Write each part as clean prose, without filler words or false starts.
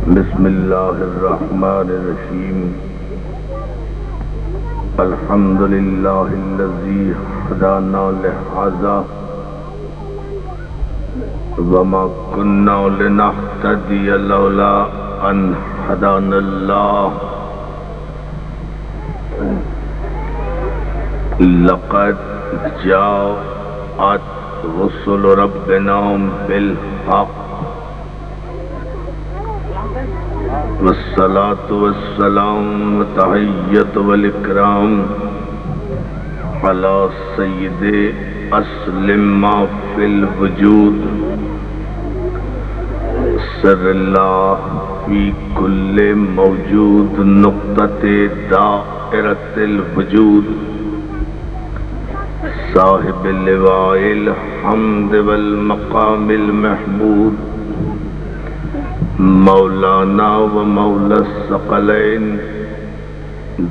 بسم اللہ الرحمن الرحیم الحمد للہ الذی ہدانا لہذا وما كنا لنهتدی لولا ان ہدانا اللہ لقد جاءت رسل ربنا بالحق والصلاة والسلام تحیت والاکرام علی سید اسلم ما فی الوجود سر اللہ فی کل موجود نقطۃ دائرۃ الوجود صاحب اللواء الحمد والمقام المحمود مولانا و مولا الثقلین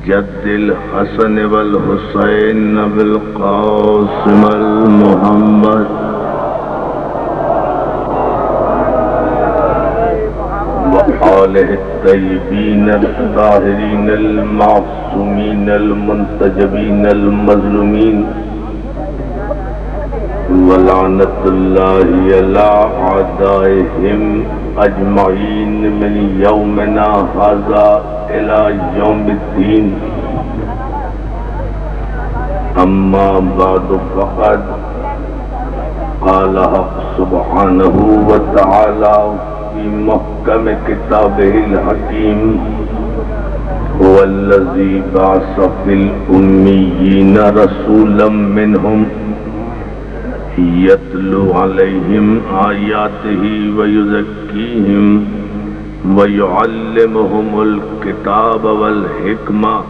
جد الحسن والحسین بالقاسم المحمد وآلہ الطیبین الطاہرین المعصومین المنتجبین المظلومین ولعنت اللہ علی اعدائہم اجمعین من یومنا ھذا الی یوم الدین اما بعد فقد قال حق سبحانہ وتعالی فی محکم کتابہ الحکیم هو الذی بعث فی الامیین رسولا منہم یتلو علیہم آیاتہ ویزکیہم ویعلمہم الکتاب والحکمہ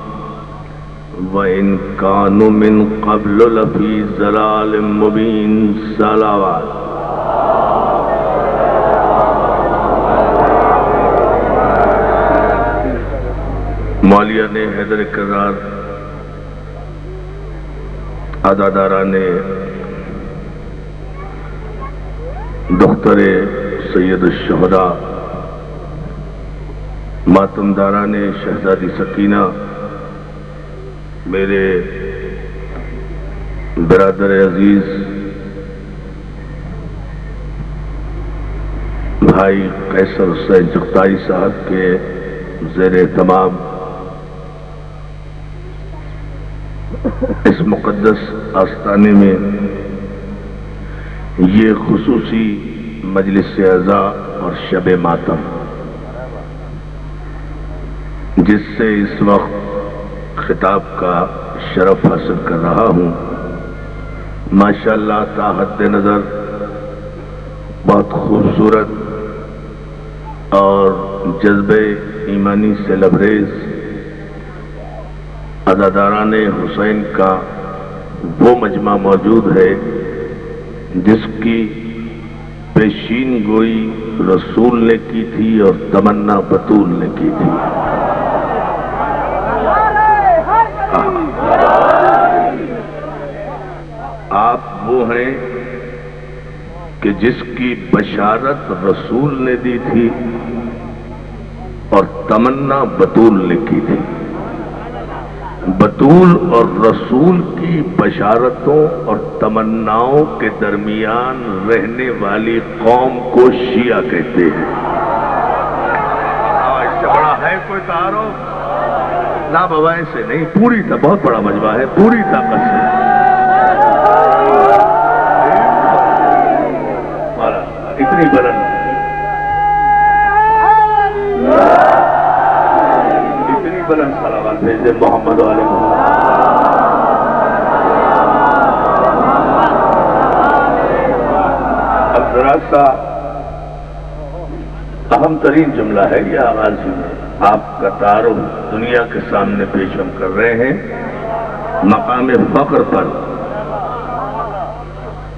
وإن کانوا من قبل لفی ضلال مبین صلوات مولیان حیدر کرار عزاداران دختر سید الشہداء ماتمداران شہزادی سکینہ میرے برادر عزیز بھائی قیصر حسین جغتائی صاحب کے زیر اہتمام اس مقدس آستانے میں یہ خصوصی مجلس عزا اور شب ماتم جس سے اس وقت خطاب کا شرف حاصل کر رہا ہوں ماشاءاللہ تا حد نظر بہت خوبصورت اور جذبے ایمانی سے لبریز عزاداران حسین کا وہ مجمع موجود ہے جس کی پیشین گوئی رسول نے کی تھی اور تمنا بطول نے کی تھی آپ وہ ہیں کہ جس کی بشارت رسول نے دی تھی اور تمنا بطول نے کی تھی بطول اور رسول کی بشارتوں اور تمناؤں کے درمیان رہنے والی قوم کو شیعہ کہتے ہیں اس سے بڑا ہے کوئی تعارف نہ بابا سے نہیں پوری تھا بہت بڑا مجمع ہے پوری طاقت سے اتنی بلند بلند صلوات بھیجے محمد علیہ اب ذرا سا اہم ترین جملہ ہے یہ آغاز میں آپ کا تعارف دنیا کے سامنے پیش ہم کر رہے ہیں مقام فخر پر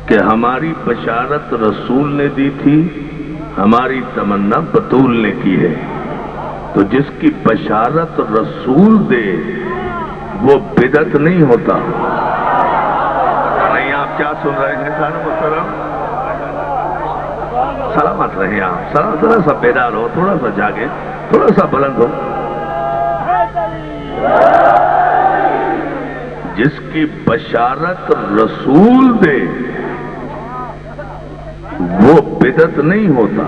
کہ ہماری بشارت رسول نے دی تھی ہماری تمنا بطول نے کی ہے تو جس کی بشارت رسول دے وہ بدعت نہیں ہوتا نہیں آپ کیا سن رہے ہیں خان محترم سلامت رہیں آپ، ذرا سا بیدار ہو، تھوڑا سا جاگے، تھوڑا سا بلند ہو۔ جس کی بشارت رسول دے وہ بدعت نہیں ہوتا،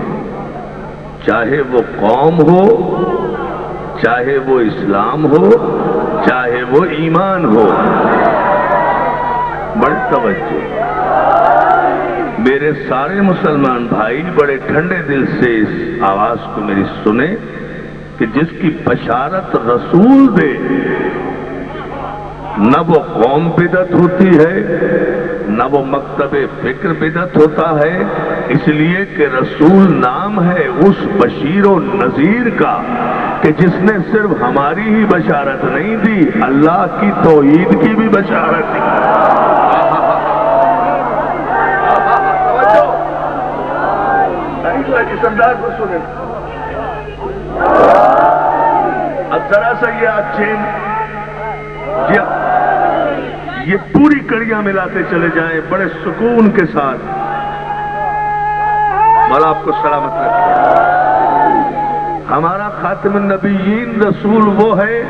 چاہے وہ قوم ہو، چاہے وہ اسلام ہو، چاہے وہ ایمان ہو۔ بڑی توجہ، میرے سارے مسلمان بھائی بڑے ٹھنڈے دل سے اس آواز کو میری سنیں کہ جس کی بشارت رسول دے نہ وہ قوم بدعت ہوتی ہے، نہ وہ مکتب فکر بدعت ہوتا ہے، اس لیے کہ رسول نام ہے اس بشیر و نذیر کا کہ جس نے صرف ہماری ہی بشارت نہیں دی، اللہ کی توحید کی بھی بشارت دی۔ اس انداز کو سنیں، اب ذرا سا یہ آپ چین یہ پوری کڑیاں ملاتے چلے جائیں بڑے سکون کے ساتھ۔ مولا آپ کو سلامت رکھے۔ ہمارا خاتم النبیین رسول وہ ہے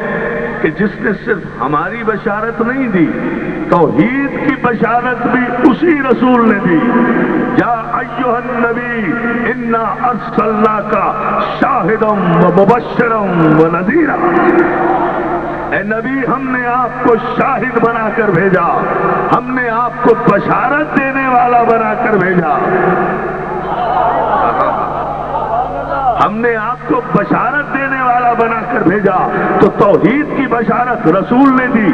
کہ جس نے صرف ہماری بشارت نہیں دی، توحید کی بشارت بھی اسی رسول نے دی۔ یا ایھا النبی انا ارسلناک شاہدا ومبشرا ونذیرا، اے نبی ہم نے آپ کو شاہد بنا کر بھیجا، ہم نے آپ کو بشارت دینے والا بنا کر بھیجا، ہم نے آپ کو بشارت دینے والا بنا کر بھیجا۔ تو توحید کی بشارت رسول نے دی،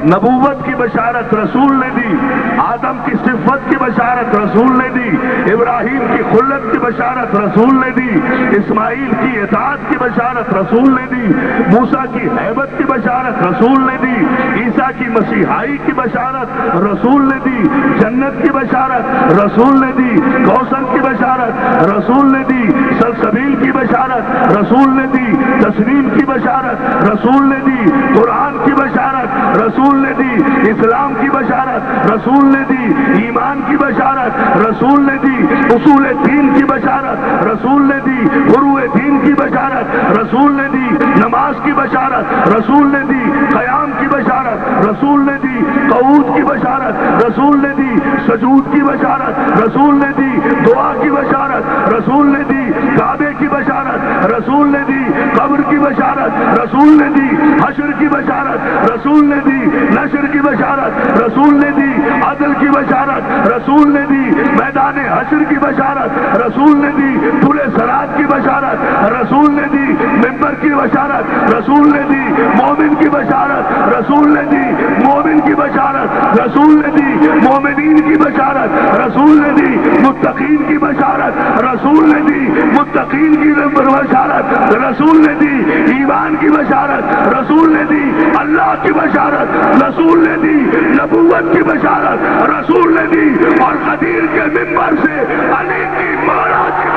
نبوت کی بشارت رسول نے دی، آدم کی صفت کی بشارت رسول نے دی، ابراہیم کی خلت کی بشارت رسول نے دی، اسماعیل کی اطاعت کی بشارت رسول نے دی، موسیٰ کی ہیبت کی بشارت رسول نے دی، عیسیٰ کی مسیحائی کی بشارت رسول نے دی، جنت کی بشارت رسول نے دی، کوثر کی بشارت رسول نے دی، سلسبیل کی بشارت رسول نے دی، تسلیم کی بشارت رسول نے دی، قرآن کی بشارت رسول نے دی، اسلام کی بشارت رسول نے دی، ایمان کی بشارت رسول نے دی، اصول دین کی بشارت رسول نے دی، فروع دین کی بشارت رسول نے دی، نماز کی بشارت رسول نے دی، قیام کی بشارت رسول نے دی، قعود کی بشارت رسول نے دی، سجود کی بشارت رسول نے دی، دعا کی بشارت رسول نے دی، کعبے کی بشارت رسول نے دی، قبر کی بشارت رسول نے دی، حشر کی بشارت رسول نے دی، نشر کی بشارت رسول نے دی، عدل کی بشارت رسول نے دی، میدان حشر کی بشارت رسول نے دی، طول صراط کی بشارت رسول نے دی، منبر کی بشارت رسول نے دی، مومن کی بشارت رسول نے دی، مومن کی بشارت رسول نے دی، مومنین کی بشارت رسول نے دی، متقین کی بشارت رسول نے دی، متقین کی بشارت رسول نے دی، ایمان کی بشارت رسول نے دی، اللہ کی بشارت رسول نے دی، نبوت کی بشارت رسول نے دی، اور غدیر کے منبر سے علی کی مولا کی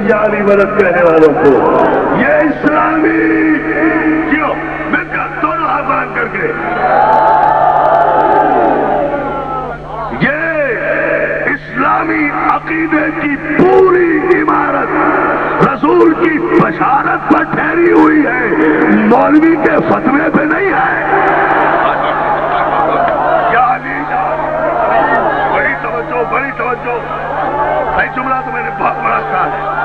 جاری مدد کہنے والوں کو یہ اسلامی کیوں مل کر دونوں آزان کر کے یہ اسلامی عقیدے کی پوری عمارت رسول کی بشارت پر ٹھہری ہوئی ہے، مولوی کے فتوے پہ نہیں ہے۔ کیا علی بڑی توجہ، بڑی توجہ، صحیح جملہ تو میں نے بہت بڑا کہا ہے۔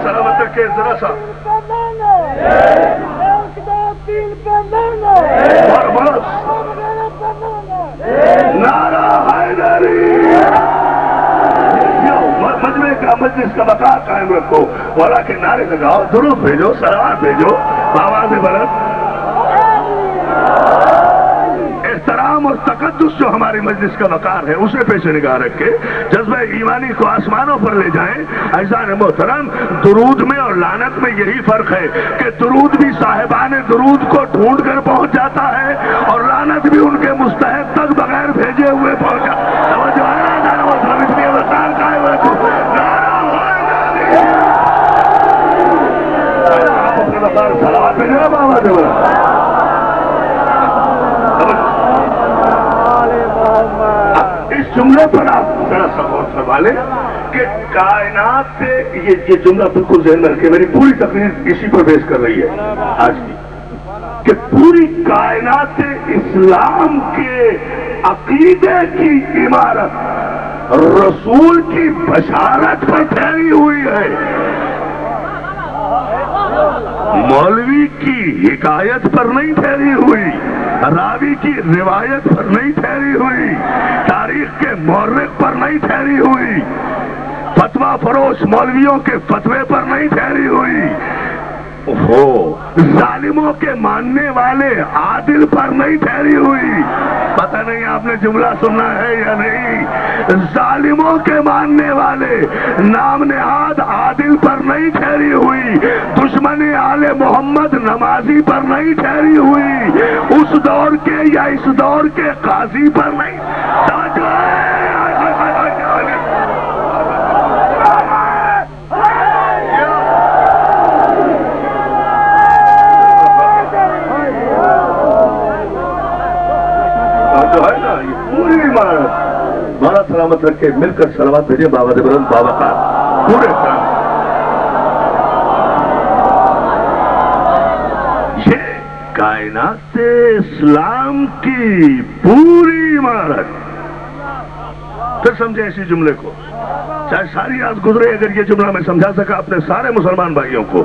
سلامت رکھے ذرا سا نعرہ حیدری، مجمع کا مجلس مجلس کا بقا قائم رکھو، مولا کے نعرے لگاؤ، درود بھیجو، صلوات بھیجو، آواز بلند، احترام اور تقدس جو ہماری مجلس کا وقار ہے اسے پیش نگاہ رکھ کے جذبہ ایمانی کو آسمانوں پر لے جائیں۔ عزیزان محترم، درود میں اور لعنت میں یہی فرق ہے کہ درود بھی صاحبان درود کو ڈھونڈ کر پہنچ جاتا ہے اور لعنت بھی ان کے مستحق تک بغیر بھیجے ہوئے پہنچ جاتا ہے۔ توجہ ہے نا عزیزان محترم، اس لیے وقار قائم رکھو، نعرہ حیدری، آپ اپنے وقار صلوات بھیجو نا بابا دیولا۔ اس جملے پر آپ ذرا سا غور فرما لیں کہ کائنات سے یہ جملہ بالکل ذہن میں رکھے، میری پوری تقریر اسی پر بیس کر رہی ہے آج کی، کہ پوری کائنات سے اسلام کے عقیدے کی عمارت رسول کی بشارت پر ٹھہری ہوئی ہے، مولوی کی حکایت پر نہیں ٹھہری ہوئی، راوی کی روایت پر نہیں ٹھہری ہوئی، تاریخ کے مورخ پر نہیں ٹھہری ہوئی، فتویٰ فروش مولویوں کے فتوے پر نہیں ٹھہری ہوئی، ظالموں کے ماننے والے عادل پر نہیں ٹھہری ہوئی۔ پتہ نہیں آپ نے جملہ سنا ہے یا نہیں، ظالموں کے ماننے والے نام نہاد عادل پر نہیں ٹھہری ہوئی، دشمن آل محمد نمازی پر نہیں ٹھہری ہوئی، اس دور کے یا اس دور کے قاضی پر نہیں۔ بارہ سلامت رکھ کے مل کر صلوات بھیجے بابا بلند بابا کا پورے یہ کائنات سے اسلام کی پوری عمارت۔ پھر سمجھے اسی جملے کو، چاہے ساری رات گزرے، اگر یہ جملہ میں سمجھا سکا اپنے سارے مسلمان بھائیوں کو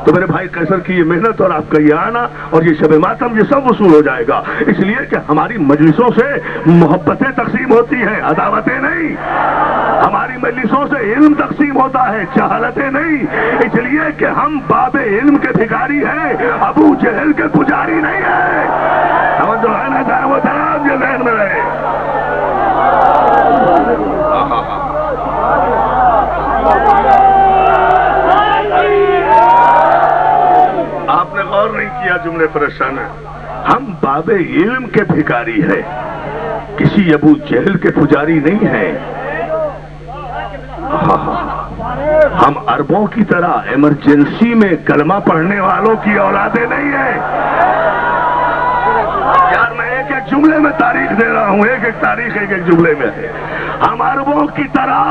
تو میرے بھائی قیصر کی یہ محنت اور آپ کا یہ آنا اور یہ شب ماتم یہ سب وصول ہو جائے گا، اس لیے کہ ہماری مجلسوں سے محبتیں تقسیم ہوتی ہیں، عداوتیں نہیں، ہماری مجلسوں سے علم تقسیم ہوتا ہے، جہالتیں نہیں، اس لیے کہ ہم باب علم کے بھکاری ہیں، ابو جہل کے پجاری نہیں ہیں۔ توجہ ہے نا جان وہ طرف یہ ذہن میں رہے۔ آپ نے غور نہیں کیا جملے پریشان ہے، ہم باب علم کے بھکاری ہیں، کسی ابو جہل کے پجاری نہیں ہیں۔ ہم عربوں کی طرح ایمرجنسی میں کلمہ پڑھنے والوں کی اولادیں نہیں ہیں۔ یار میں ایک ایک جملے میں تاریخ دے رہا ہوں، ایک ایک تاریخ ایک ایک جملے میں ہے۔ ہم عربوں کی طرح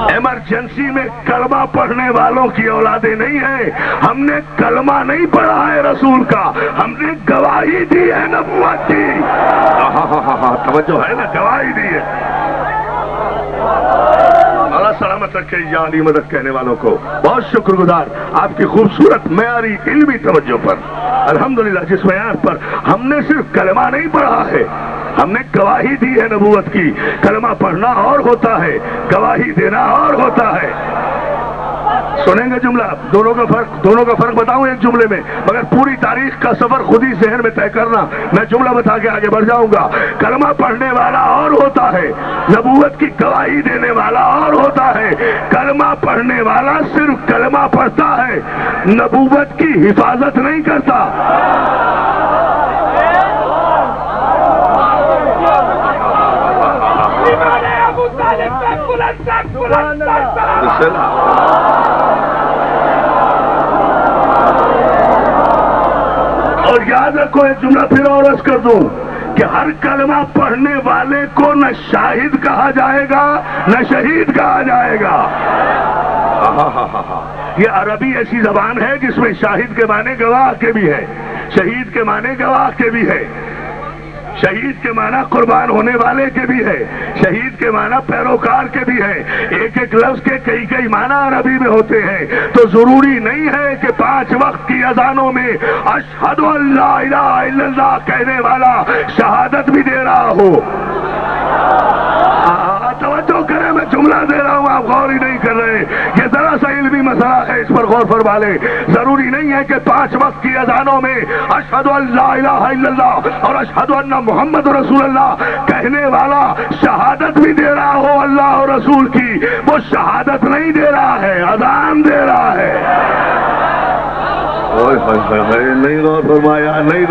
ایمرجنسی میں کلمہ پڑھنے والوں کی اولادیں نہیں ہیں، ہم نے کلمہ نہیں پڑھا ہے رسول کا، ہم نے گواہی دی ہے نبوت کی۔ توجہ ہے نا، گواہی دی ہے۔ اللہ سلامت رکھے یا علی مدد کہنے والوں کو بہت شکر گزار آپ کی خوبصورت معیاری علمی توجہ پر۔ الحمدللہ جس معیار پر ہم نے صرف کلمہ نہیں پڑھا ہے، ہم نے گواہی دی ہے نبوت کی۔ کلمہ پڑھنا اور ہوتا ہے، گواہی دینا اور ہوتا ہے۔ سنیں گے جملہ، دونوں کا فرق بتاؤں ایک جملے میں، مگر پوری تاریخ کا سفر خود ہی ذہن میں طے کرنا، میں جملہ بتا کے آگے بڑھ جاؤں گا۔ کلمہ پڑھنے والا اور ہوتا ہے، نبوت کی گواہی دینے والا اور ہوتا ہے۔ کلمہ پڑھنے والا صرف کلمہ پڑھتا ہے، نبوت کی حفاظت نہیں کرتا۔ اور یاد رکھو ایک جملہ پھر اور عرض کر دوں کہ ہر کلمہ پڑھنے والے کو نہ شاہد کہا جائے گا نہ شہید کہا جائے گا۔ یہ عربی ایسی زبان ہے جس میں شاہد کے معنی گواہ کے بھی ہے، شہید کے معنی گواہ کے بھی ہے، شہید کے معنی قربان ہونے والے کے بھی ہے، شہید کے معنی پیروکار کے بھی ہے۔ ایک ایک لفظ کے کئی کئی معنی عربی میں ہوتے ہیں، تو ضروری نہیں ہے کہ 5 وقت کی اذانوں میں اشہد ان لا الہ الا اللہ کہنے والا شہادت بھی دے رہا ہو۔ توجہ کریں، میں جملہ دے رہا ہوں، آپ غور ہی نہیں کر رہے. یہ ذرا سا علمی مسئلہ ہے، اس پر غور فرما لیں. ضروری نہیں ہے کہ 5 وقت کی اذانوں میں اشہد ان لا الہ الا اللہ اور اشہد ان محمد رسول اللہ کہنے والا شہادت بھی دے رہا ہو اللہ اور رسول کی. وہ شہادت نہیں دے رہا ہے، اذان دے رہا ہے. نہیں غور فرمایا، نہیں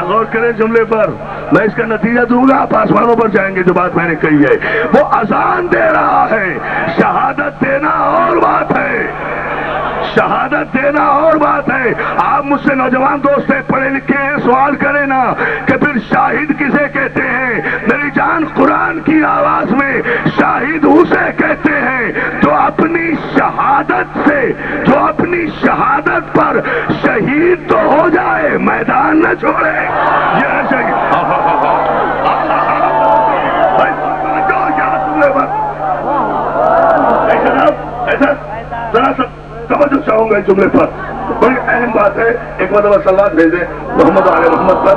غور کریں جملے پر. میں اس کا نتیجہ دوں گا، آپ آسمانوں پر جائیں گے. جو بات میں نے کہی ہے وہ اذان دے رہا ہے، شہادت دینا اور بات ہے. شہادت دینا اور بات ہے. آپ مجھ سے نوجوان دوست ہیں، پڑھے لکھے ہیں، سوال کریں نا کہ پھر شاہد کسے کہتے ہیں؟ میری جان، قرآن کی آواز میں شاہد اسے کہتے ہیں جو اپنی شہادت سے، جو اپنی شہادت پر شہید تو ہو جائے، میدان نہ چھوڑے. یہ ہے شہید. ایسا ذرا سا توجہ چاہوں گا اس جملے پر، بڑی اہم بات ہے. ایک مرتبہ صلوات بھیج دیں محمد علیہ محمد پر.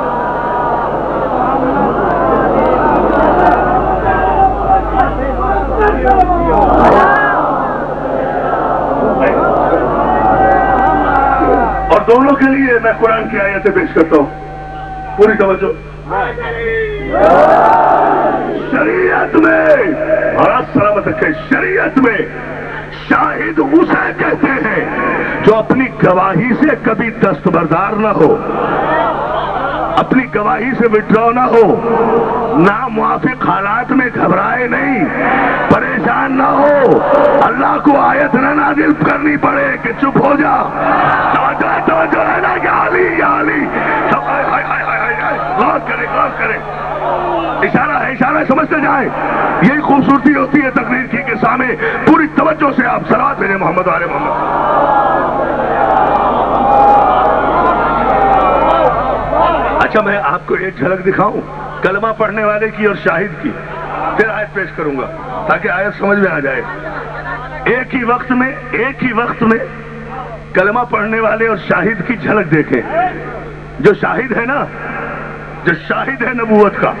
اور دونوں کے لیے میں قرآن کی آیتیں پیش کرتا ہوں، پوری توجہ. شریعت میں اور سلامت رکھے، شریعت میں شاہد اسے کہتے ہیں جو اپنی گواہی سے کبھی دستبردار نہ ہو، اپنی گواہی سے وڈرا نہ ہو، ناموافق حالات میں گھبرائے نہیں، پریشان نہ ہو، اللہ کو آیت نہ نازل کرنی پڑے کہ چپ ہو جا. توجہ ہے نا کہ علی یا علی. غور کریں، غور کریں. اشارہ ہے، اشارہ سمجھتے جائیں. یہی خوبصورتی ہوتی ہے تقریر کی کہ سامنے پوری توجہ سے آپ صلوات بھیجیں محمد علیہ محمد. اچھا، میں آپ کو ایک جھلک دکھاؤں کلمہ پڑھنے والے کی اور شاہد کی، پھر آیت پیش کروں گا تاکہ آیت سمجھ میں آ جائے. ایک ہی وقت میں کلمہ پڑھنے والے اور شاہد کی جھلک دیکھیں. جو شاہد ہے نا، جو شاہد ہے نبوت کا،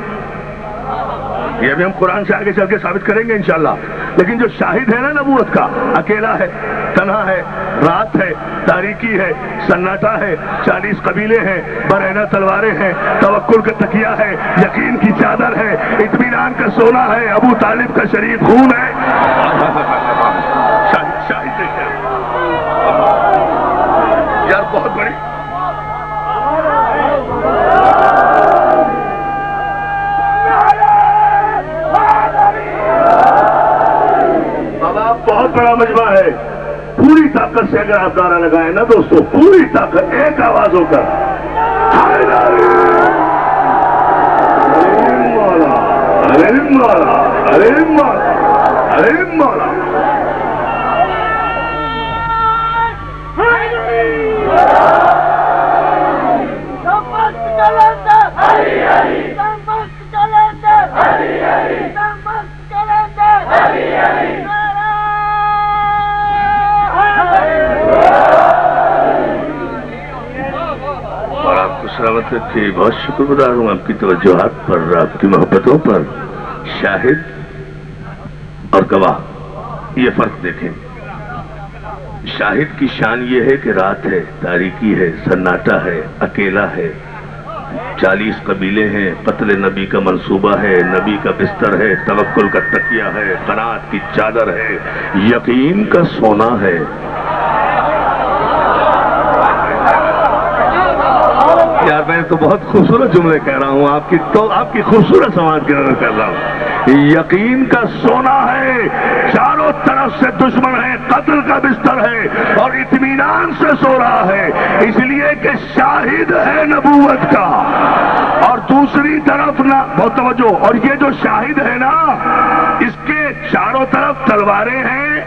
یہ بھی ہم قرآن سے آگے چل کے ثابت کریں گے انشاءاللہ. لیکن جو شاہد ہے نا نبوت کا، اکیلا ہے، تنہا ہے، رات ہے، تاریکی ہے، سناٹا ہے، 40 قبیلے ہیں، برہنہ تلواریں ہیں، توکل کا تکیہ ہے، یقین کی چادر ہے، اطمینان کا سونا ہے، ابو طالب کا شریف خون ہے. شاہد دیکھیں یار، بہت بڑی. بہت بڑا مجمع ہے. پوری طاقت سے اگر آپ نعرہ لگائیں نا دوستو، پوری طاقت، ایک آواز ہو کر مولا، ارے مولا، ارے مولا، ارے مولا. سلامت رکھیے. بہت شکر گزار ہوں آپ کی توجہات پر، آپ کی محبتوں پر. شاہد اور گواہ، یہ فرق دیکھیں. شاہد کی شان یہ ہے کہ رات ہے، تاریکی ہے، سناٹا ہے، اکیلا ہے، 40 قبیلے ہیں، قتل نبی کا منصوبہ ہے، نبی کا بستر ہے، توکل کا تکیہ ہے، قناعت کی چادر ہے، یقین کا سونا ہے. یار میں تو بہت خوبصورت جملے کہہ رہا ہوں، آپ کی خوبصورت سماج کی نظر کر رہا ہوں. یقین کا سونا ہے، چاروں طرف سے دشمن ہے، قتل کا بستر ہے اور اطمینان سے سو رہا ہے، اس لیے کہ شاہد ہے نبوت کا. اور دوسری طرف نا، بہت توجہ، اور یہ جو شاہد ہے نا، اس کے چاروں طرف تلواریں ہیں،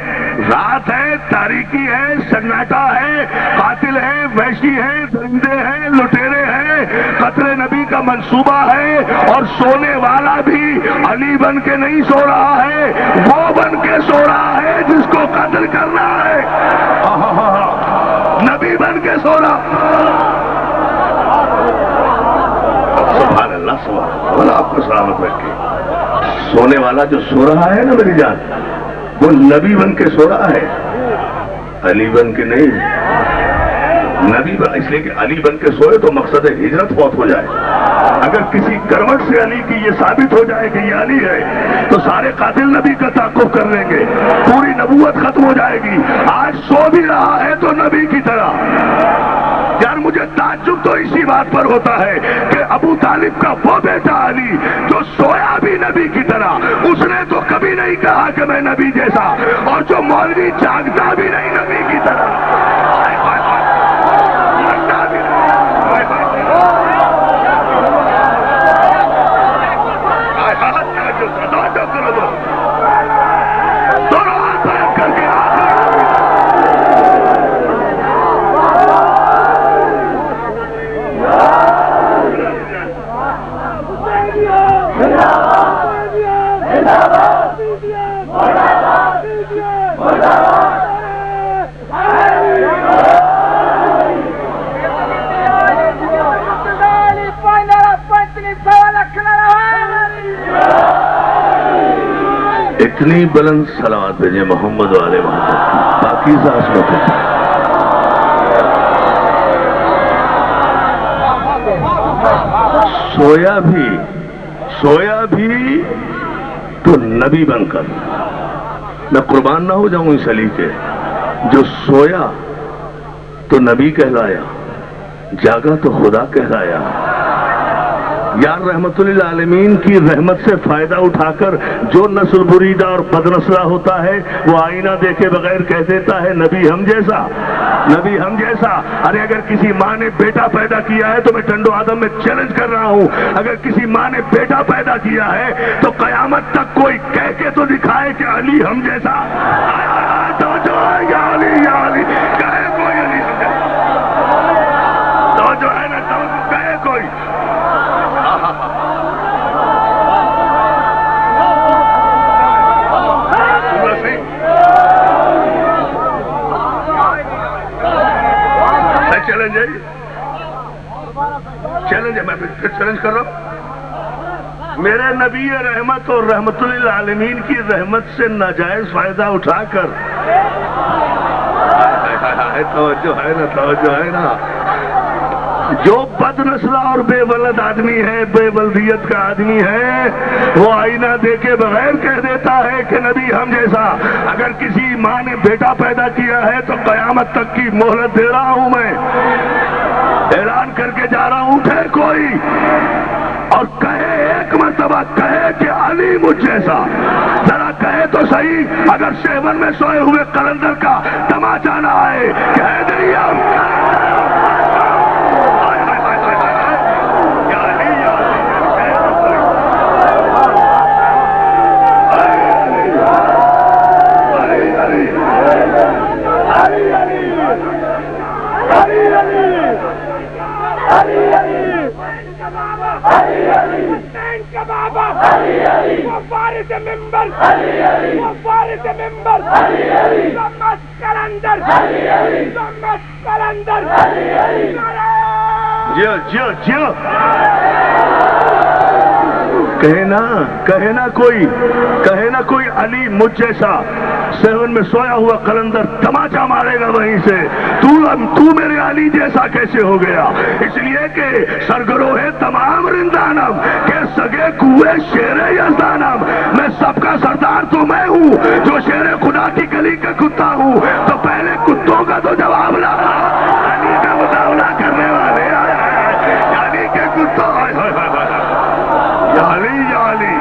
رات ہے، تاریکی ہے، سناٹا ہے، قاتل ہے، وحشی ہے، درندے ہیں، لٹیرے ہیں، قتل نبی کا منصوبہ ہے. اور سونے والا بھی علی بن کے نہیں سو رہا ہے، وہ بن کے سو رہا ہے جس کو قتل کرنا ہے. نبی بن کے سو رہا. سبحان اللہ، سبحان اللہ. آپ کو سلامت رکھے. سونے والا جو سو رہا ہے نا میری جان، وہ نبی بن کے سو رہا ہے، علی بن کے نہیں۔ نبی بن اس لیے کہ علی بن کے سوئے تو مقصد ہجرت فوت ہو جائے۔ اگر کسی کروٹ سے علی کی یہ ثابت ہو جائے کہ یہ علی ہے تو سارے قاتل نبی کا تعاقب کر لیں گے، پوری نبوت ختم ہو جائے گی۔ آج سو بھی رہا ہے تو نبی کی طرح۔ یار مجھے تعجب تو اسی بات پر ہوتا ہے کہ ابو طالب کا وہ بیٹا علی جو سویا بھی نبی کی طرح، اس نے تو کبھی نہیں کہا کہ میں نبی جیسا، اور جو مولوی جاگتا بھی نہیں نبی کی طرح۔ اتنی بلند صلوات بھیجیں محمد والے محمد کی پاکیزہ عصمت ہے۔ سویا بھی تو نبی بن کر، میں قربان نہ ہو جاؤں اس علی کے، جو سویا تو نبی کہلایا، جاگا تو خدا کہلایا۔ یار رحمت للعالمین کی رحمت سے فائدہ اٹھا کر جو نسل بریدہ اور بدنسلہ ہوتا ہے وہ آئینہ دیکھے بغیر کہہ دیتا ہے نبی ہم جیسا، نبی ہم جیسا۔ ارے اگر کسی ماں نے بیٹا پیدا کیا ہے تو میں ٹنڈو آدم میں چیلنج کر رہا ہوں، اگر کسی ماں نے بیٹا پیدا کیا ہے تو قیامت تک کوئی کہہ کے تو دکھائے کہ علی ہم جیسا۔ یا علی یا علی کہے کوئی علی ہم جیسا، تو جو ہے نا تو کہے کوئی۔ چیلنج ہے، میں پھر چیلنج کر رہا ہوں، میرے نبی رحمت اور رحمت للعالمین کی رحمت سے ناجائز فائدہ اٹھا کر، توجہ ہے نا، جو بد نسلہ اور بے ولد آدمی ہے، بے ولدیت کا آدمی ہے، وہ آئینہ دیکھے بغیر کہہ دیتا ہے کہ نبی ہم جیسا۔ اگر کسی ماں نے بیٹا پیدا کیا ہے تو قیامت تک کی مہلت دے رہا ہوں، میں اعلان کر کے جا رہا ہوں، اٹھے کوئی اور کہے ایک مرتبہ کہے کہ علی مجھ جیسا، ذرا کہے تو صحیح۔ اگر سیون میں سوئے ہوئے قلندر کا تماچا نہ آئے کہہ دیں ہم جیو کہے نا کوئی علی مجھ جیسا، سیون میں سویا ہوا قلندر تماچا مارے گا وہیں سے، تو میرے علی جیسا کیسے ہو گیا؟ اس لیے کہ سرگرو ہے تمام رندانم کہ سگے کوئے شیر یزدانم، میں سب کا سردار تو میں ہوں، جو شیر خدا کی گلی کا کتا ہوں، تو پہلے کتوں کا تو جواب لا، علی کا مقابلہ کرنے والے علی کے کتوں، یا علی یا علی۔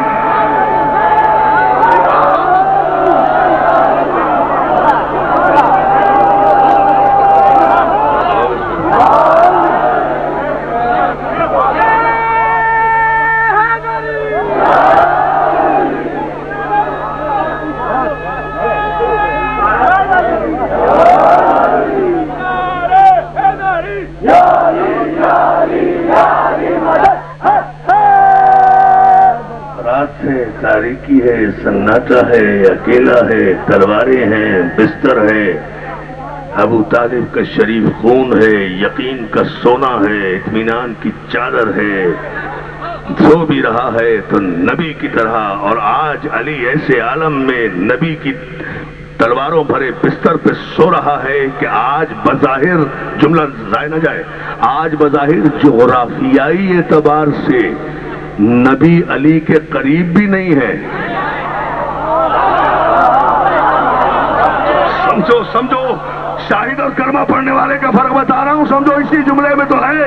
تاریکی ہے، سناٹا ہے، اکیلا ہے، تلواریں ہیں، بستر ہے، ابو طالب کا شریف خون ہے، یقین کا سونا ہے، اطمینان کی چادر ہے، سو بھی رہا ہے تو نبی کی طرح، اور آج علی ایسے عالم میں نبی کی تلواروں بھرے بستر پہ سو رہا ہے کہ آج بظاہر، جملہ ضائع نہ جائے، آج بظاہر جغرافیائی اعتبار سے نبی علی کے قریب بھی نہیں ہے۔ سمجھو شاہد اور کلمہ پڑھنے والے کا فرق بتا رہا ہوں، سمجھو اسی جملے میں تو ہے۔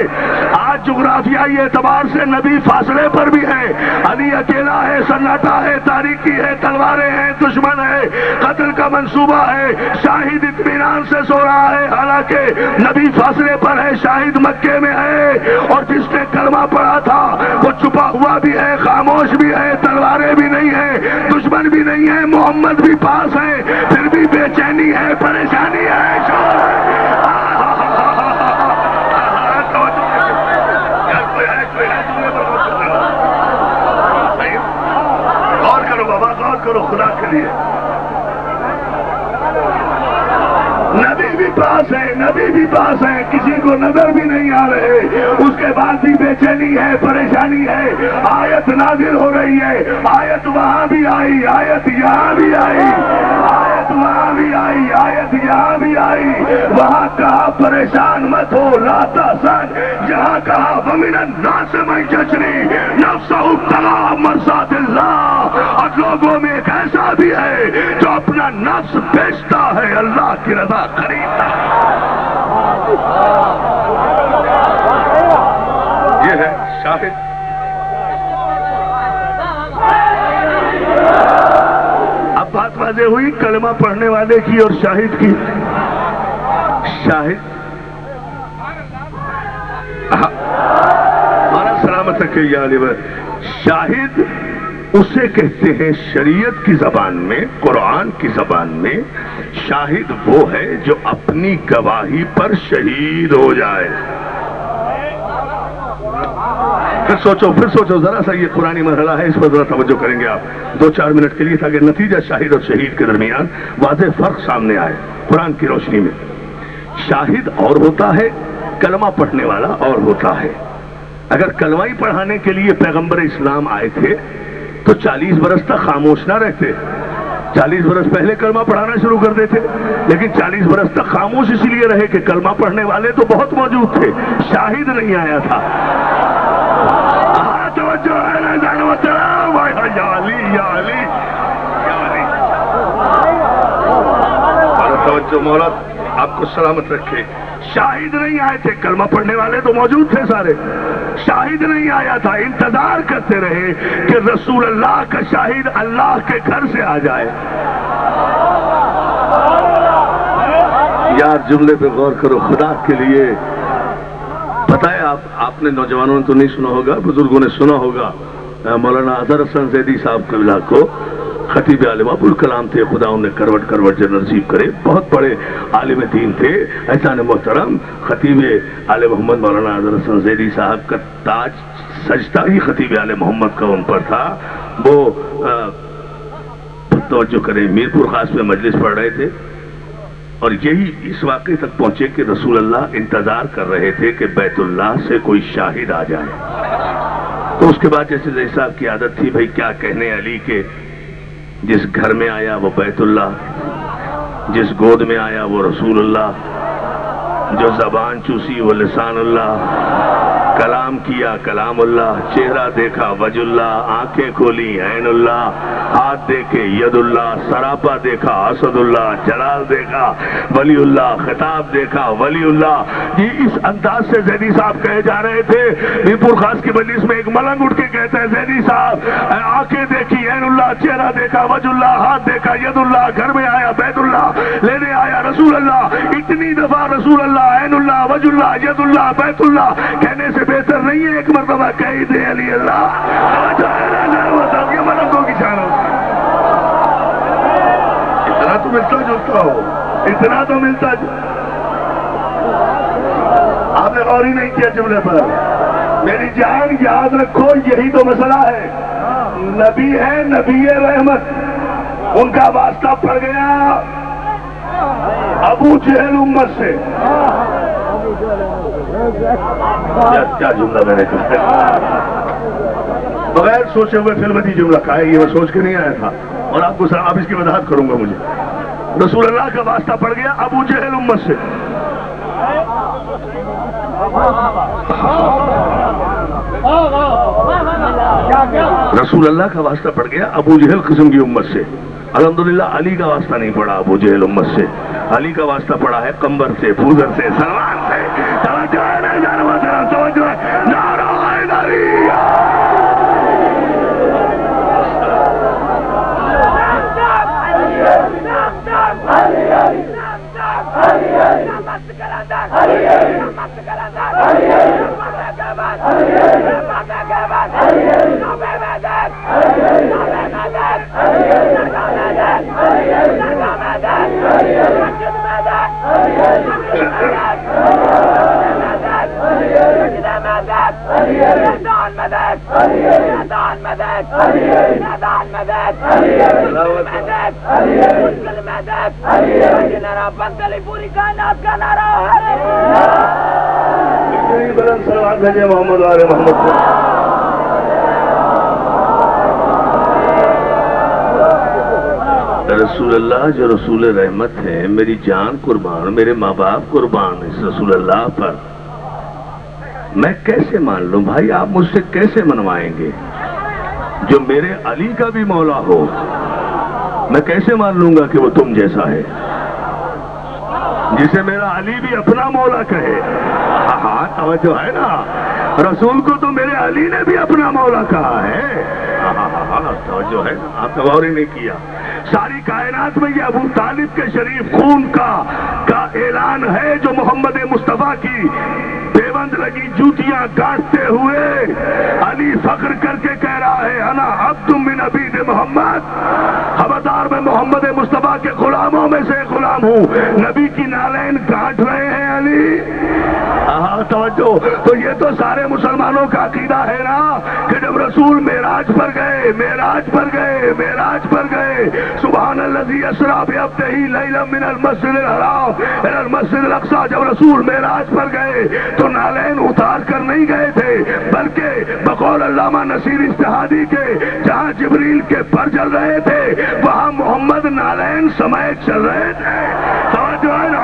آج جغرافیائی اعتبار سے نبی فاصلے پر بھی ہے، علی اکیلا ہے، سناٹا ہے، تاریکی ہے، تلواریں ہیں، دشمن ہے، قتل کا منصوبہ ہے، شاہد اطمینان سے سو رہا ہے، حالانکہ نبی فاصلے پر ہے، شاہد مکے میں ہے، اور جس نے کلمہ پڑھا تھا وہ چھپا ہوا بھی ہے، خاموش بھی ہے، تلواریں بھی نہیں ہیں، دشمن بھی نہیں ہے، محمد بھی پاس ہے، پھر بھی بے چینی ہے، پریشانی ہے، غور کرو بابا، غور کرو خدا کے لیے۔ نبی بھی پاس ہے، نبی بھی پاس ہے، کسی کو نظر بھی نہیں آ رہے، اس کے بعد بھی بے چینی ہے، پریشانی ہے۔ آیت نازل ہو رہی ہے، آیت وہاں بھی آئی، آیت یہاں بھی آئی، آیت وہاں بھی آئی، آیت یہاں بھی آئی۔ وہاں کہا پریشان مت ہو، لا تحزن، جہاں کہا ومن الناس من یشری نفسہ ابتغاء مرضات اللہ۔ اور لوگوں میں ایک ایسا بھی ہے جو اپنا نفس بیچتا ہے اللہ کی رضا خریدتا ہے۔ یہ ہے شاہد۔ اب بات واضح ہوئی کلمہ پڑھنے والے کی اور شاہد کی۔ شاہد ہمارا سلامت رکھے یا علی بھائی، شاہد اسے کہتے ہیں شریعت کی زبان میں، قرآن کی زبان میں شاہد وہ ہے جو اپنی گواہی پر شہید ہو جائے۔ پھر سوچو ذرا سا، یہ قرآنی مرحلہ ہے، اس پر ذرا توجہ کریں گے آپ 2-4 منٹ کے لیے، تاکہ نتیجہ شاہد اور شہید کے درمیان واضح فرق سامنے آئے قرآن کی روشنی میں۔ شاہد اور ہوتا ہے، کلمہ پڑھنے والا اور ہوتا ہے۔ اگر کلمہ ہی پڑھانے کے لیے پیغمبر اسلام آئے تھے تو 40 برس تک خاموش نہ رہتے، 40 برس پہلے کلمہ پڑھانا شروع کر دیتے، لیکن 40 برس تک خاموش اسی لیے رہے کہ کلمہ پڑھنے والے تو بہت موجود تھے، شاہد نہیں آیا تھا۔ توجہ ہے نا جانو یا علی یا علی یا علی۔ توجہ مولا آپ کو سلامت رکھے۔ شاہد نہیں آئے تھے، کلمہ پڑھنے والے تو موجود تھے سارے، شاہد نہیں آیا تھا۔ انتظار کرتے رہے کہ رسول اللہ کا شاہد اللہ کے گھر سے آ جائے۔ یار جملے پہ غور کرو خدا کے لیے۔ پتہ ہے آپ نے نوجوانوں نے تو نہیں سنا ہوگا، بزرگوں نے سنا ہوگا، مولانا اظہر حسن زیدی صاحب قبلہ کو خطیب عالم ابوالکلام تھے، خدا انہیں کروٹ جنرل نصیب کرے، بہت بڑے عالم دین تھے، احسان محترم خطیب آل محمد مولانا اظہر حسن زیدی صاحب کا تاج سجدہ ہی خطیب آل محمد کا ان پر تھا۔ وہ توجہ کریں، میرپور خاص میں مجلس پڑھ رہے تھے اور یہی اس واقعے تک پہنچے کہ رسول اللہ انتظار کر رہے تھے کہ بیت اللہ سے کوئی شاہد آ جائے۔ تو اس کے بعد جیسے زئی صاحب کی عادت تھی، بھائی کیا کہنے علی کے، جس گھر میں آیا وہ بیت اللہ، جس گود میں آیا وہ رسول اللہ، جو زبان چوسی وہ لسان اللہ، کلام کیا کلام اللہ، چہرہ دیکھا وجہ اللہ، آنکھیں کھولی عین اللہ، ہاتھ دیکھے ید اللہ، سراپا دیکھا اسد اللہ، جلال دیکھا ولی اللہ، خطاب دیکھا ولی اللہ۔ یہ اس انداز سے زیدی صاحب کہے جا رہے تھے۔ میرپور خاص کی مجلس میں ایک ملنگ اٹھ کے کہتا ہے، زیدی صاحب آنکھیں دیکھی عین اللہ، چہرہ دیکھا وجہ اللہ، ہاتھ دیکھا ید اللہ، گھر میں آیا بیت اللہ، لینے آیا رسول اللہ۔ اتنی دفعہ رسول اللہ، عین اللہ، وجہ اللہ، ید اللہ، بیت اللہ کہنے سے بہتر نہیں ہے ایک مرتبہ کہہ دے علی اللہ۔ یہ ملنگوں کی شان ہوتی ہے۔ اتنا تو ملتا جلتا ہو، اتنا تو ملتا آپ نے غور ہی نہیں کیا جملے پر۔ میری جان یاد رکھو، یہی تو مسئلہ ہے۔ نبی ہے، نبی رحمت، ان کا واسطہ پڑ گیا ابو جہل امت سے۔ کیا جملہ میں نے کہا، بغیر سوچے ہوئے فی الوقت جملہ کہا ہے، یہ میں سوچ کے نہیں آیا تھا، اور آپ کو اب اس کی وضاحت کروں گا. مجھے رسول اللہ کا واسطہ پڑ گیا ابو جہل امت سے. رسول اللہ کا واسطہ پڑ گیا ابو جہل قسم کی امت سے. الحمدللہ علی کا واسطہ نہیں پڑا ابو جہل امت سے. علی کا واسطہ پڑا ہے قمبر سے، پوزر سے، سلمان سے. توجہ ہے نا جانوا ذرا، توجہ ہے. نعرہ حیدری. پوری کائنات کا نعرہ ہے. بلند سلام بھیجے محمد آل محمد کو. رسول اللہ جو رسول رحمت ہے، میری جان قربان، میرے ماں باپ قربان اس رسول اللہ پر. میں کیسے مان لوں بھائی؟ آپ مجھ سے کیسے منوائیں گے جو میرے علی کا بھی مولا ہو؟ میں کیسے مان لوں گا کہ وہ تم جیسا ہے جسے میرا علی بھی اپنا مولا کہے؟ ہاں توجہ ہے نا. رسول کو تو میرے علی نے بھی اپنا مولا کہا ہے. ہاں توجہ ہے نا، آپ نے غور ہی نہیں کیا. ساری کائنات میں یہ ابو طالب کے شریف خون کا اعلان ہے جو محمد مصطفیٰ کی پیوند لگی جوتیاں کاٹتے ہوئے علی فخر کر کے کہہ رہا ہے انا عبد من عبید محمد. خبردار میں محمد مصطفیٰ کے غلاموں میں سے غلام ہوں. نبی کی نالین کاٹ رہے ہیں علی. ہاں توجہ. تو یہ تو سارے مسلمانوں کا عقیدہ ہے نا کہ جب رسول معراج پر گئے، معراج پر گئے، معراج پر گئے، سبحان الذی اسری بعبدہ لیلا من المسجد الحرام الی المسجد الاقصی، جب رسول معراج پر گئے تو نالین اتار کر نہیں گئے تھے، بلکہ بقول علامہ نصیر اجتہادی کے جہاں جبریل کے پر چل رہے تھے وہاں محمد نالین سمیت چل رہے تھے. توجہ ہے نا.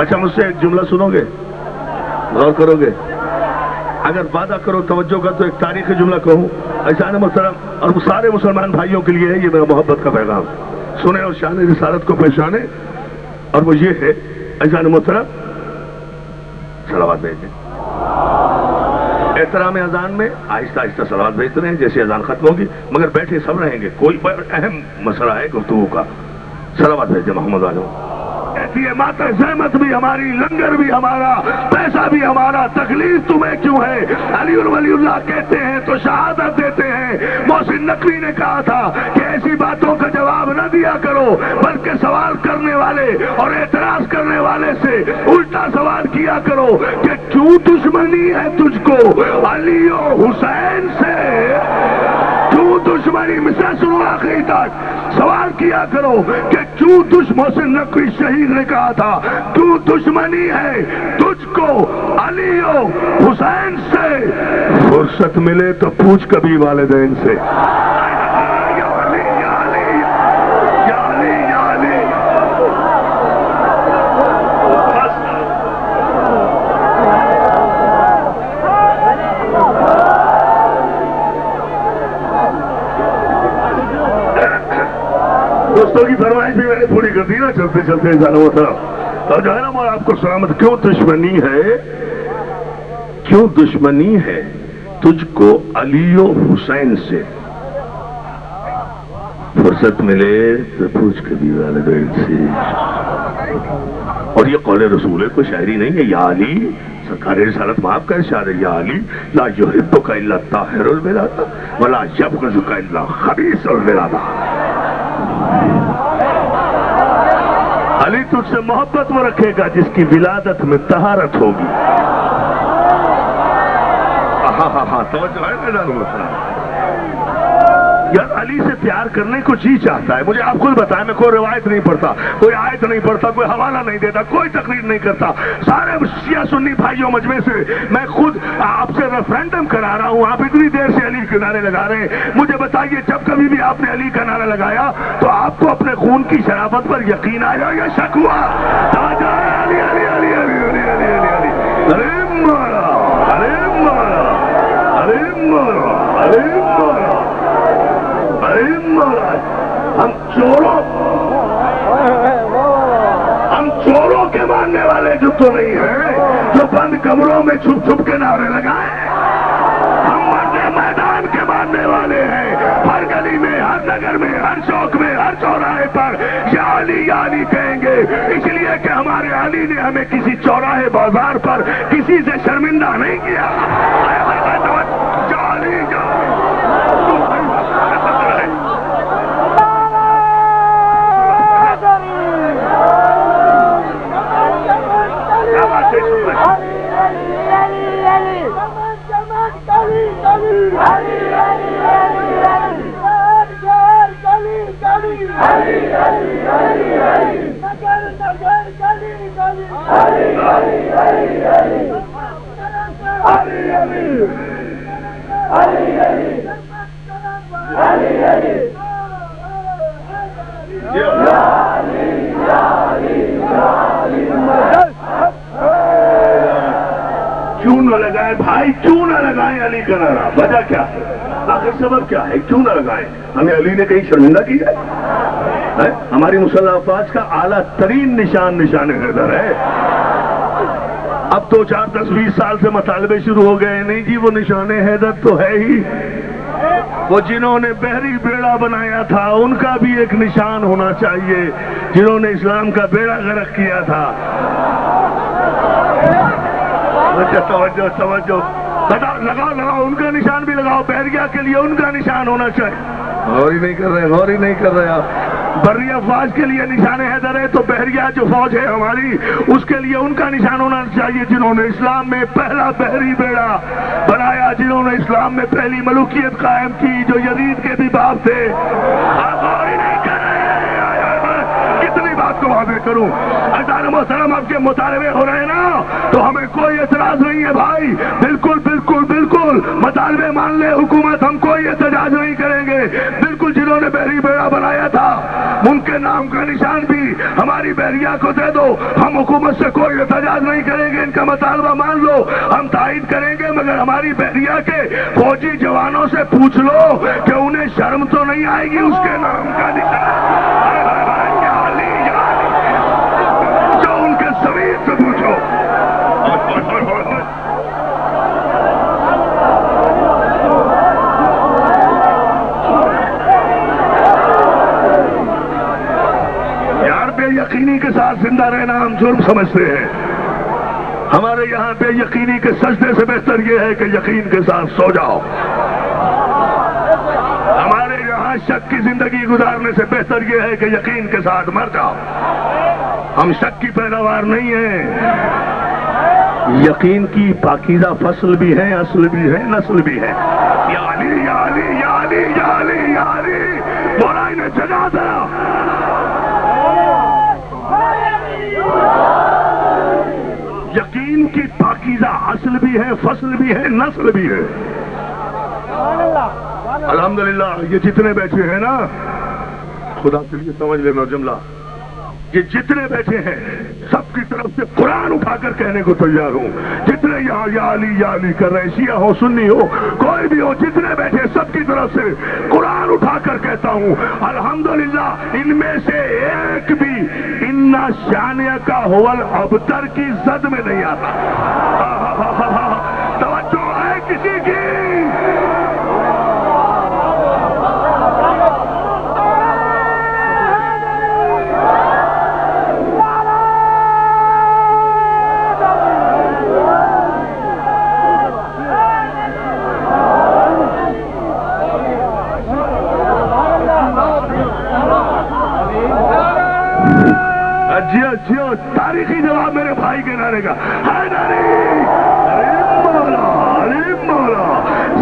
اچھا مجھ سے ایک جملہ سنو گے، غور کرو گے؟ اگر وعدہ کرو توجہ کا تو ایک تاریخی جملہ کہوں. ایسا محترم اور سارے مسلمان بھائیوں کے لیے ہے یہ میرا محبت کا پیغام. سنیں اور شان رسالت کو پہچانے، اور وہ یہ ہے ایسا محترم صلوات بھیجیں. احترام اذان میں آہستہ آہستہ صلوات بھیجتے رہیں جیسے اذان ختم ہوگی، مگر بیٹھے سب رہیں گے. کوئی اہم مسئلہ ہے گفتگو کا. صلوات بھیجیں محمد والوں. کہتی ہے ماتر زحمت بھی ہماری، لنگر بھی ہمارا، پیسہ بھی ہمارا، تکلیف تمہیں کیوں ہے؟ علی ولی اللہ کہتے ہیں تو شہادت دیتے ہیں. محسن نقوی نے کہا تھا کہ ایسی باتوں کا جواب نہ دیا کرو، بلکہ سوال کرنے والے اور اعتراض کرنے والے سے الٹا سوال کیا کرو کہ کیوں دشمنی ہے تجھ کو علی و حسین سے؟ کیوں دشمنی؟ مثلا سنو آخری تک. سوال کیا کرو کہ کیوں محسن نقوی شہید نے کہا تھا کیوں دشمنی ہے تجھ کو علی و حسین سے؟ فرصت ملے تو پوچھ کبھی والدین سے. دوستوں کی فرمائش بھی میں نے پوری کر دی نا چلتے چلتے انسانوں کی طرف. تو جو ہے نا میں آپ کو سلامت. کیوں دشمنی ہے؟ کیوں دشمنی ہے تجھ کو علی و حسین سے؟ فرصت ملے تو پوچھ کبھی والدین سے. اور یہ قول رسول ہے، کوئی شاعری نہیں ہے. یا علی، سرکار رسالت معاف کا ارشاد ہے، یا علی لا یحبک الا طاہر الولادہ ولا یبغضک الا خبیث الولادہ. علی تجھ سے محبت وہ رکھے گا جس کی ولادت میں طہارت ہوگی. ہاں توجہ ہے نا. یار علی سے پیار کرنے کو جی چاہتا ہے. مجھے آپ خود بتائیں, میں کوئی روایت نہیں پڑھتا, کوئی آیت نہیں پڑھتا, کوئی حوالہ نہیں دیتا, کوئی تقریر نہیں کرتا. سارے شیعہ سنی بھائیوں مجمع سے میں خود آپ سے ریفرینڈم کرا رہا ہوں. آپ اتنی دیر سے علی کے نعرے لگا رہے ہیں, مجھے بتائیے جب کبھی بھی آپ نے علی کا نعرہ لگایا تو آپ کو اپنے خون کی شرافت پر یقین آیا یا شک ہوا؟ علی علی علی علی علی علی علی علی. ارے مولا, ارے مولا, ارے مولا, ارے مولا, ارے مولا. ہم چوروں کے ماننے والے جو تو نہیں ہیں جو بند کمروں میں چھپ چھپ کے نعرے لگائے. ہم مرد میدان کے ماننے والے ہیں. ہر گلی میں, ہر نگر میں, ہر چوک میں, ہر چوراہے پر یا علی کہیں گے, اس لیے کہ ہمارے علی نے ہمیں کسی چوراہے بازار پر کسی سے شرمندہ نہیں کیا. کیوں نہ لگائیں بھائی, کیوں نہ لگائیں علی کا نعرہ؟ وجہ کیا ہے, آخر سبب کیا ہے, کیوں نہ لگائیں؟ ہمیں علی نے کہیں شرمندہ کیا ہے؟ ہماری مسلح افواج کا اعلیٰ ترین نشان حیدر ہے. اب تو 4, 10, 20 سال سے مطالبے شروع ہو گئے. نہیں جی, وہ نشان حیدر تو ہے ہی. وہ جنہوں نے بحری بیڑا بنایا تھا ان کا بھی ایک نشان ہونا چاہیے, جنہوں نے اسلام کا بیڑا غرق کیا تھا. توجہ لگاؤ, ان کا نشان بھی لگاؤ. بحریہ کے لیے ان کا نشان ہونا چاہیے. غور ہی نہیں کر رہے آپ. بحریہ فوج کے لیے نشان حیدر ہے تو بحریہ جو فوج ہے ہماری اس کے لیے ان کا نشان ہونا چاہیے, جنہوں نے اسلام میں پہلا بحری بیڑا بنایا, جنہوں نے اسلام میں پہلی ملوکیت قائم کی, جو یزید کے بھی باپ تھے. غور ہی نہیں کر رہے. کتنی بات کو واضح کروں, عزیزان محترم, اب کے مطالبے ہو رہے ہیں نا تو ہمیں کوئی اعتراض نہیں ہے بھائی. بالکل بالکل بالکل مطالبے مان لے حکومت, ہم کوئی احتجاج نہیں کریں گے. بالکل جنہوں نے بحری بیڑا بنایا تھا ان کے نام کا نشان بھی ہماری بحریہ کو دے دو. ہم حکومت سے کوئی احتجاج نہیں کریں گے, ان کا مطالبہ مان لو, ہم تائید کریں گے. مگر ہماری بحریہ کے فوجی جوانوں سے پوچھ لو کہ انہیں شرم تو نہیں آئے گی اس کے نام کا نشان. جو ان کے ضمیر سے پوچھو. یقینی کے ساتھ زندہ رہنا ہم جرم سمجھتے ہیں. ہمارے یہاں بے یقینی کے سجدے سے بہتر یہ ہے کہ یقین کے ساتھ سو جاؤ. ہمارے یہاں شک کی زندگی گزارنے سے بہتر یہ ہے کہ یقین کے ساتھ مر جاؤ. ہم شک کی پیداوار نہیں ہیں, یقین کی پاکیزہ فصل بھی ہیں, اصل بھی ہے, نسل بھی ہے. یا علی یا علی یا علی یا علی یا علی, مولا نے جگہ دیا. یقین کی پاکیزہ اصل بھی ہے, فصل بھی ہے, نسل بھی ہے. الحمدللہ یہ جتنے بیٹھے ہیں نا, خدا کے لیے سمجھ لینا جملہ, یہ جتنے بیٹھے ہیں سب کی طرف سے قرآن اٹھا کر کہنے کو تیار ہوں. جتنے یہاں یا علی کر رہے, شیعہ ہو سنی ہو کوئی بھی ہو, جتنے بیٹھے سب کی طرف سے قرآن اٹھا کر کہتا ہوں الحمدللہ ان میں سے ایک بھی انا شانیہ کا حول ابتر کی زد میں نہیں آتا. توجہ ہے کسی کی؟ جیو تاریخی جواب میرے بھائی کے نعرے کا. ارے مولا, ارے مولا,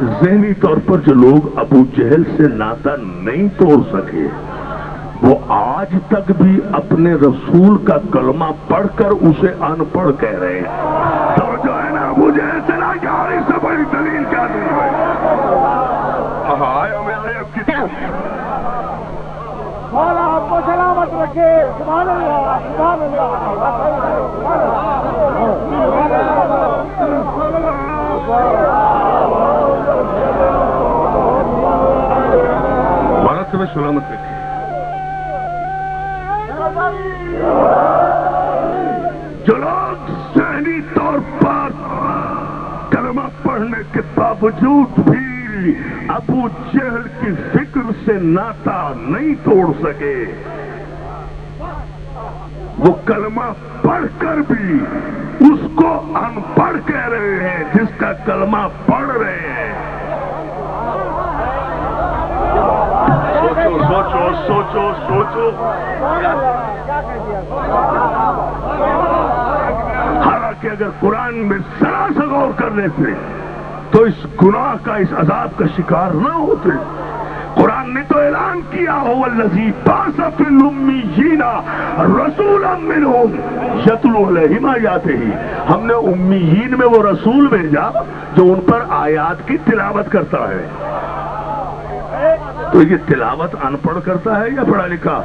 ذہنی طور پر جو لوگ ابو جہل سے ناتا نہیں توڑ سکے وہ آج تک بھی اپنے رسول کا کلمہ پڑھ کر اسے ان پڑھ کہہ رہے ہیں. تو جو ہے نا ابو جہل سے نہ کیا اور اس سے بڑی دلیل کیا دی ہے. مولا آپ کو سلامت رکھے. سبحان اللہ سبحان بھارت میں سلامت رکھے. جو لوگ ذہنی طور پر کلمہ پڑھنے کے باوجود بھی ابو جہل کی فکر سے ناتا نہیں توڑ سکے وہ کلمہ پڑھ کر بھی اس کو ان پڑھ کہہ رہے ہیں جس کا کلمہ پڑھ رہے ہیں. سوچو سوچو سوچو سوچو. حالانکہ اگر قرآن میں ذرا سا غور کر لیتے تو اس گناہ کا اس عذاب کا شکار نہ ہوتے. قرآن نے تو اعلان کیا هو الذی بعث فی الامیین رسولا منہم یتلو علیہم آیاتہ. ہم نے امیین میں وہ رسول بھیجا جو ان پر آیات کی تلاوت کرتا ہے. تو یہ تلاوت ان پڑھ کرتا ہے یا پڑھا لکھا؟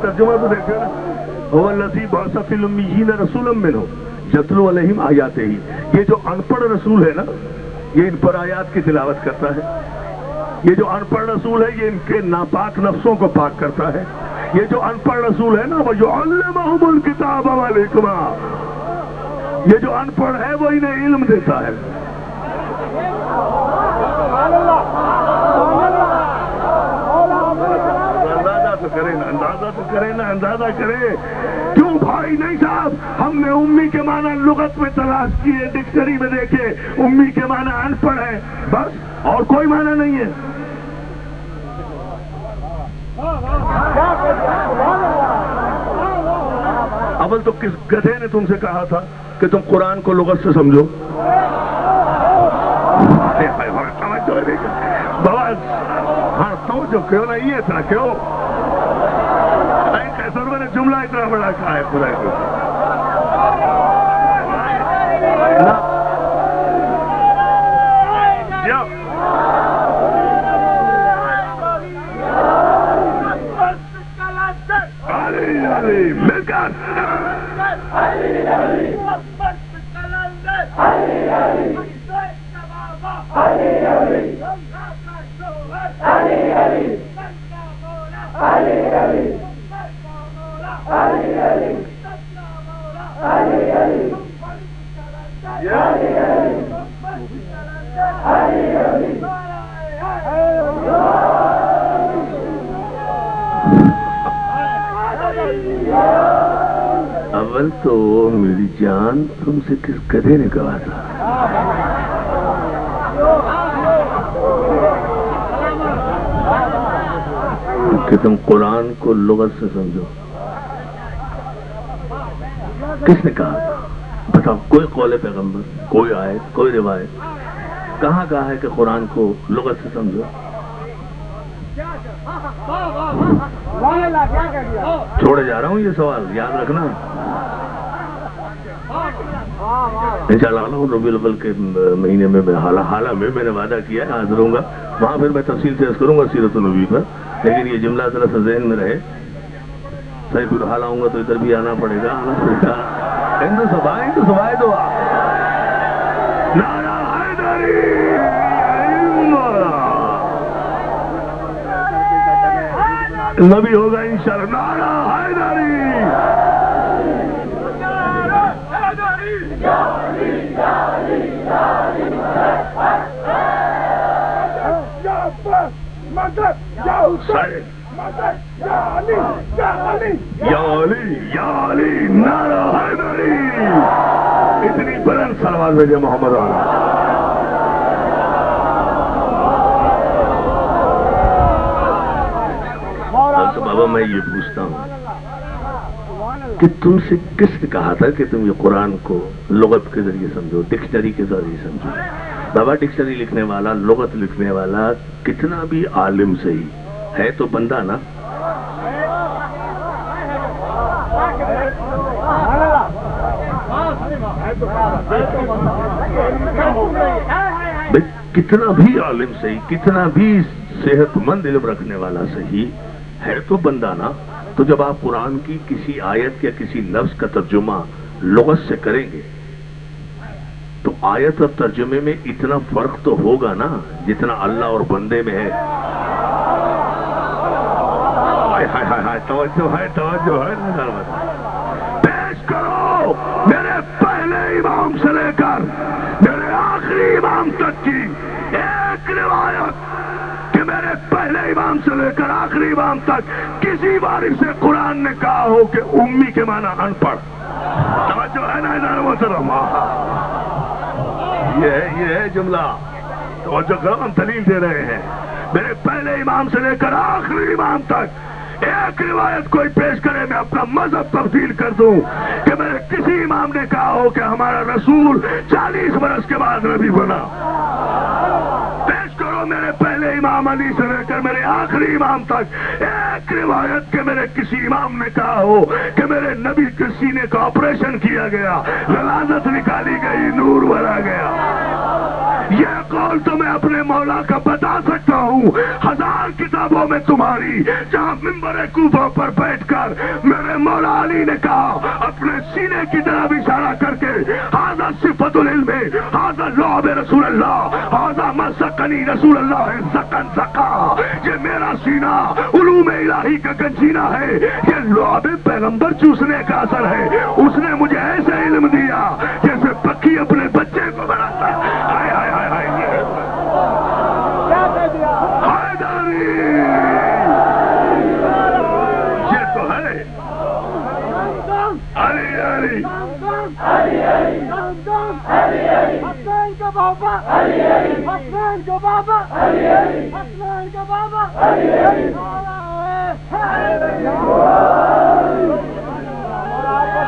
ترجمہ تو دیکھیں نا. هو الذی بعث فی الامیین رسولا منہم یتلو علیہم آیاتہ. یہ جو ان پڑھ رسول ہے نا یہ ان پر آیات کی تلاوت کرتا ہے. یہ جو ان پڑھ رسول ہے یہ ان کے ناپاک نفسوں کو پاک کرتا ہے. یہ جو ان پڑھ رسول ہے نا وہ یعلمہم الکتاب والحکمہ. یہ جو ان پڑھ ہے وہ انہیں علم دیتا ہے. اندازہ کرے کیوں بھائی نہیں صاحب. ہم نے امی کے معنی لغت میں تلاش کیے ڈکشنری میں دیکھے امی کے معنی ان پڑھ ہے بس اور کوئی معنی نہیں ہے. اول تو کس گدھے نے تم سے کہا تھا کہ تم قرآن کو لغت سے سمجھو؟ بابا ہاں سمجھو کیوں نا یہ اتنا کیوں میں نے جملہ اتنا بڑا کہا ہے خدا کو. مل کر اول تو میری جان تم سے کس گدھے نے کہا تھا؟ کہ تم قرآن کو لغت سے سمجھو. کس نے کہا تھا بتاؤ؟ کوئی قول پیغمبر، کوئی آیت، کوئی روایت کہاں کہا ہے کہ قرآن کو لغت سے سمجھو؟ چھوڑے جا رہا ہوں یہ سوال یاد رکھنا. انشاءاللہ ربیع الاول کے مہینے میں حالہ میں نے وعدہ کیا ہے حاضر ہوں گا. وہاں پھر میں تفصیل سے عرض کروں گا سیرت النبی پر. لیکن یہ جملہ ذرا سا ذہن میں رہے. صحیح پھر حال آؤں گا تو ادھر بھی آنا پڑے گا. ہندو سبھائے دعا. نعرہ حیدری نبی ہوگا انشاءاللہ. نعرہ حیدری. یا علی نعرہ حیدری. اتنی بلند سلوات بھیجے محمد والا. تو بابا میں یہ پوچھتا ہوں کہ تم سے کس نے کہا تھا کہ تم یہ قرآن کو لغت کے ذریعے سمجھو، ڈکشنری کے ذریعے سمجھو؟ بابا ڈکشنری لکھنے والا، لغت لکھنے والا کتنا بھی عالم صحیح ہے تو بندہ نا. کتنا بھی عالم صحیح، کتنا بھی صحت مند علم رکھنے والا صحیح ہے تو بندہ نا. تو جب آپ قرآن کی کسی آیت یا کسی لفظ کا ترجمہ لغت سے کریں گے تو آیت اور ترجمے میں اتنا فرق تو ہوگا نا جتنا اللہ اور بندے میں ہے. توجہ ہے، توجہ ہے. پیش کرو میرے پہلے امام سے لے کر میرے آخری امام تک کی ایک روایت کہ میرے پہلے امام سے لے کر آخری امام تک کسی وارث سے قرآن نے کہا ہو کہ امی کے معنی ان پڑھ. توجہ ہے نا ادھر محترم؟ یہ ہے جملہ. توجہ کرو، ہم دلیل دے رہے ہیں. میرے پہلے امام سے لے کر آخری امام تک ایک روایت کوئی پیش کرے میں اپنا مذہب تبدیل کر دوں کہ میرے کسی امام نے کہا ہو کہ ہمارا رسول 40 برس کے بعد نبی بنا. پیش کرو میرے پہلے امام علی سے لے کر میرے آخری امام تک ایک روایت کہ میرے کسی امام نے کہا ہو کہ میرے نبی کے سینے کا آپریشن کیا گیا، غلاظت نکالی گئی، نور بھرا گیا. یہ قول تو میں اپنے مولا کا بتا سکتا ہوں. 1000 کتابوں میں تمہاری جہاں منبر کوفہ پر بیٹھ کر میرے مولا علی نے کہا اپنے سینے کی طرف اشارہ کر کے ھذا صفت العلم، ھذا لعب رسول اللہ، ھذا مسکنی رسول اللہ زکن زکا. یہ میرا سینہ علوم الہی کا گنجینہ ہے، یہ لعب پیغمبر چوسنے کا اثر ہے. اس نے مجھے ایسا علم دیا جیسے پکی اپنے بچے کو بناتا. ہائے ہائے ہائے ہائے. یہ تو ہے علی علی حسین کا بابا، حسین کا بابا، حسین کا بابا.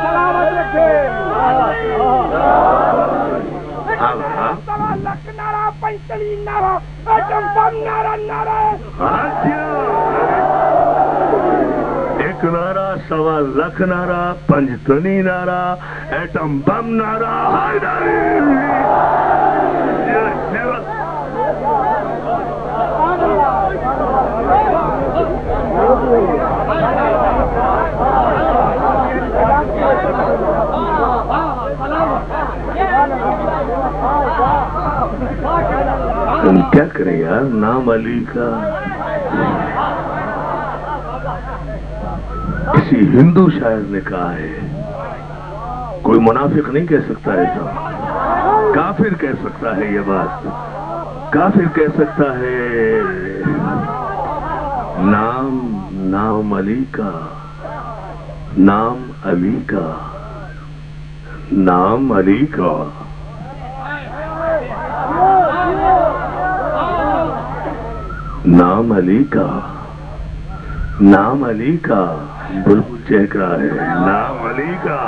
سلامت رکھے. لکھ نعرہ، پنچتلیس نعرہ، ایٹم بم نعرہ. ایک نعرہ، 1.25 لاکھ نعرہ، پنجتنی نعرہ، ایٹم بم نعرہ. ہم کیا کریں یار؟ نام علی کا کسی ہندو شاعر نے کہا ہے، کوئی منافق نہیں کہہ سکتا ایسا. کافر کہہ سکتا ہے یہ بات. کافر کہہ سکتا ہے نام علی کا، نام علی کا، نام علی کا. نام علی کا، نام علی کا. بلبل چہک رہا ہے نام علی کا.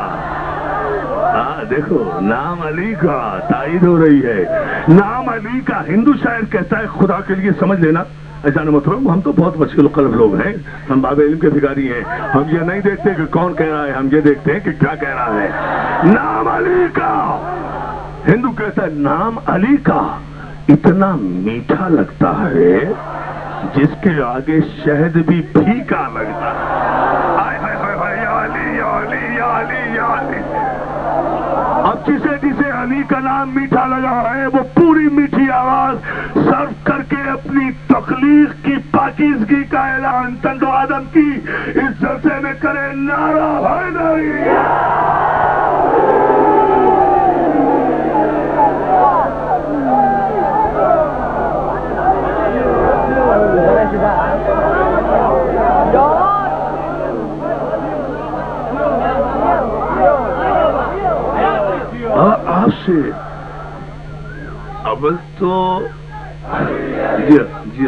ہاں دیکھو، نام علی کا تائید ہو رہی ہے. نام علی کا ہندو شاعر کہتا ہے. خدا کے لیے سمجھ لینا ایسا مطلب ہم تو بہت مشکل قلب لوگ ہیں، ہم باب علم کے بھکاری ہیں. ہم یہ نہیں دیکھتے کہ کون کہہ رہا ہے، ہم یہ دیکھتے ہیں کہ کیا کہہ رہا ہے. نام علی کا ہندو کہتا ہے نام علی کا اتنا میٹھا لگتا ہے جس کے آگے شہد بھی پھیکا لگتا ہے. اب جسے علی کا نام میٹھا لگا ہے وہ پوری میٹھی آواز صرف کر کے اپنی تخلیق کی پاکیزگی کا اعلان تن و آدم کی اس جلسے میں کرے نعرہ حیدری. آپ سے اول تو جی